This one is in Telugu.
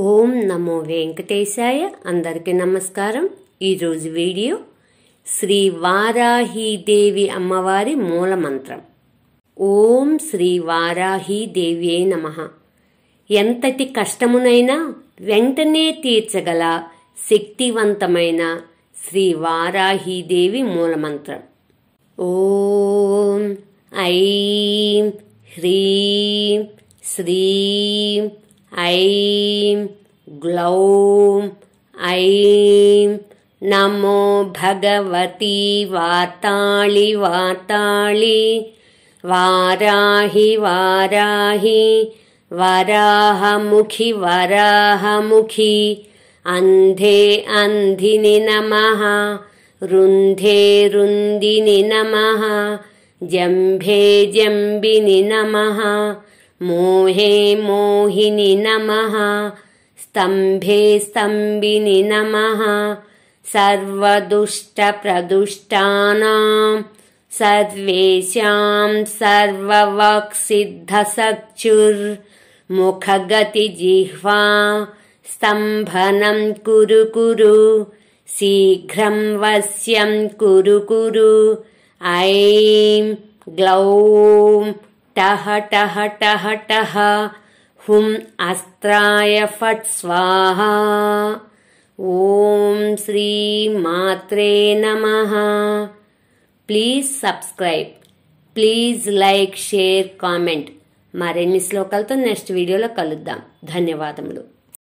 ఓం నమో వెంకటేశాయ. అందరికీ నమస్కారం. ఈరోజు వీడియో శ్రీ వారాహీదేవి అమ్మవారి మూలమంత్రం. ఓం శ్రీ వారాహీదేవ్యే నమః. ఎంతటి కష్టమునైనా వెంటనే తీర్చగల శక్తివంతమైన శ్రీ వారాహీదేవి మూలమంత్రం. ఓం ఐం హ్రీం శ్రీం ఐం గ్లౌం ఐం నమో భగవతి వార్తాళి వార్తాళి వారాహి వారాహి వరాహముఖి వరాహముఖి అంధే అంధిని నమః రుంధే రుందిని నమః జంభే జంబిని నమః మోహే మోహిని నమః స్తంభే స్తంభిని నమః సర్వదుష్ట ప్రదుష్టానాం సర్వేషాం సర్వవాక్సిద్ధసక్షుర్ ముఖగతి జిహ్వా స్తంభనం కురు కురు శీఘ్రం వశ్యం కురు కురు ఐం గ్లౌం టహ టహ టహ టహ హుం అస్త్రాయ ఫట్ స్వాహా. ఓం శ్రీ మాత్రే నమః. Please subscribe, please like, share, comment. మరిన్ని శ్లోకాలతో నెక్స్ట్ వీడియోలో కలుద్దాం. ధన్యవాదములు.